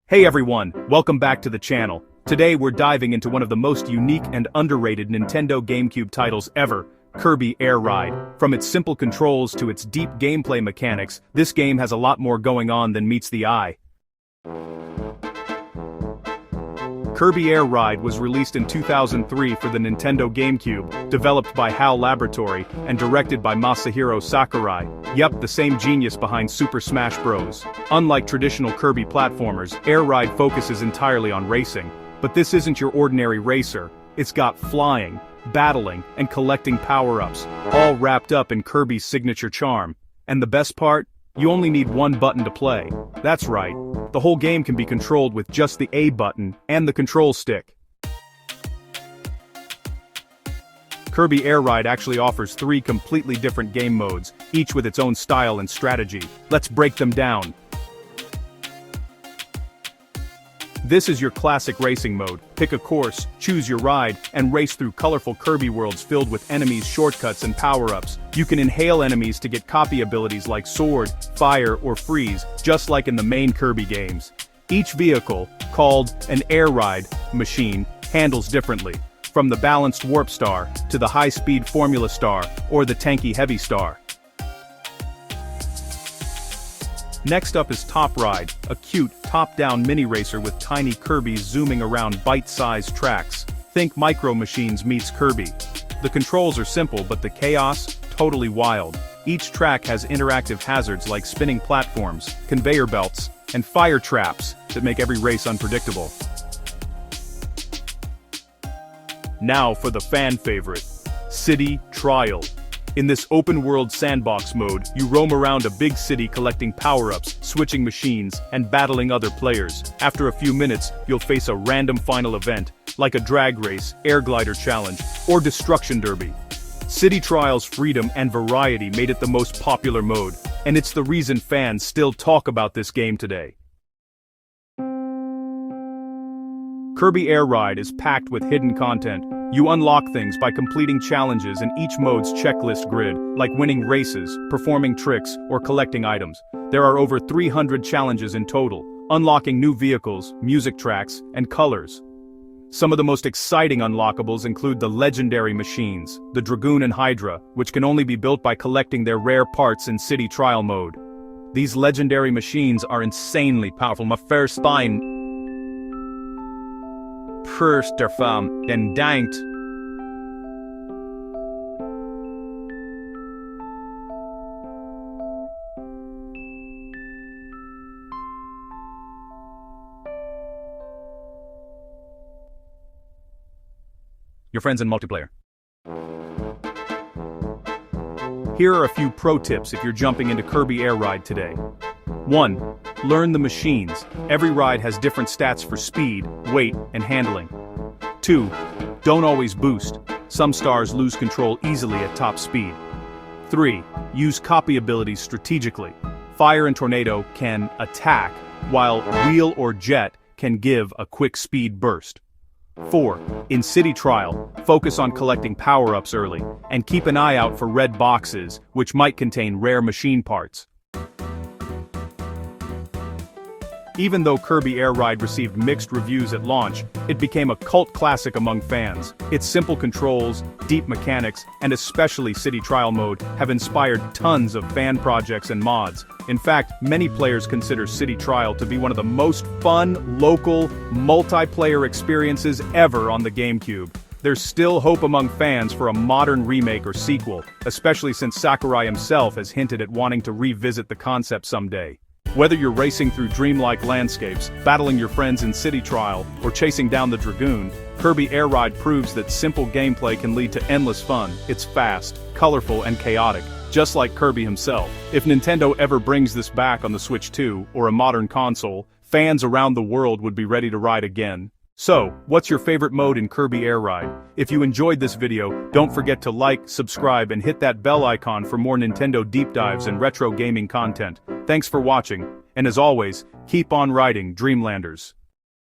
Hey everyone, welcome back to the channel. Today we're diving into one of the most unique and underrated Nintendo GameCube titles ever, Kirby Air Ride. From its simple controls to its deep gameplay mechanics, this game has a lot more going on than meets the eye. Kirby Air Ride was released in 2003 for the Nintendo GameCube, developed by HAL Laboratory, and directed by Masahiro Sakurai. Yup, the same genius behind Super Smash Bros. Unlike traditional Kirby platformers, Air Ride focuses entirely on racing. But this isn't your ordinary racer. It's got flying, battling, and collecting power-ups, all wrapped up in Kirby's signature charm. And the best part? You only need one button to play. That's right. The whole game can be controlled with just the A button and the control stick. Kirby Air Ride actually offers 3 completely different game modes, each with its own style and strategy. Let's break them down. This is your classic racing mode. Pick a course, choose your ride, and race through colorful Kirby worlds filled with enemies, shortcuts, and power-ups. You can inhale enemies to get copy abilities like Sword, Fire, or Freeze, just like in the main Kirby games. Each vehicle, called an Air Ride machine, handles differently, from the balanced Warp Star to the high-speed Formula Star or the tanky Heavy Star. Next up is Top Ride, a cute, top-down mini-racer with tiny Kirbys zooming around bite-sized tracks. Think Micro Machines meets Kirby. The controls are simple but the chaos, totally wild. Each track has interactive hazards like spinning platforms, conveyor belts, and fire traps that make every race unpredictable. Now for the fan favorite, City Trial. In this open-world sandbox mode, you roam around a big city collecting power-ups, switching machines, and battling other players. After a few minutes, you'll face a random final event, like a drag race, air glider challenge, or destruction derby. City Trial's freedom and variety made it the most popular mode, and it's the reason fans still talk about this game today. Kirby Air Ride is packed with hidden content. You unlock things by completing challenges in each mode's checklist grid, like winning races, performing tricks, or collecting items. There are over 300 challenges in total, unlocking new vehicles, music tracks, and colors. Some of the most exciting unlockables include the legendary machines, the Dragoon and Hydra, which can only be built by collecting their rare parts in City Trial mode. These legendary machines are insanely powerful. My first time and danked. Your friends in multiplayer. Here are a few pro tips if you're jumping into Kirby Air Ride today. 1. Learn the machines. Every ride has different stats for speed, weight, and handling. 2. Don't always boost. Some stars lose control easily at top speed. 3. Use copy abilities strategically. Fire and Tornado can attack, while Wheel or Jet can give a quick speed burst. 4. In City Trial, focus on collecting power-ups early, and keep an eye out for red boxes, which might contain rare machine parts. Even though Kirby Air Ride received mixed reviews at launch, it became a cult classic among fans. Its simple controls, deep mechanics, and especially City Trial mode have inspired tons of fan projects and mods. In fact, many players consider City Trial to be one of the most fun, local, multiplayer experiences ever on the GameCube. There's still hope among fans for a modern remake or sequel, especially since Sakurai himself has hinted at wanting to revisit the concept someday. Whether you're racing through dreamlike landscapes, battling your friends in City Trial, or chasing down the Dragoon, Kirby Air Ride proves that simple gameplay can lead to endless fun. It's fast, colorful, and chaotic, just like Kirby himself. If Nintendo ever brings this back on the Switch 2, or a modern console, fans around the world would be ready to ride again. So, what's your favorite mode in Kirby Air Ride? If you enjoyed this video, don't forget to like, subscribe, and hit that bell icon for more Nintendo deep dives and retro gaming content. Thanks for watching, and as always, keep on riding, Dreamlanders.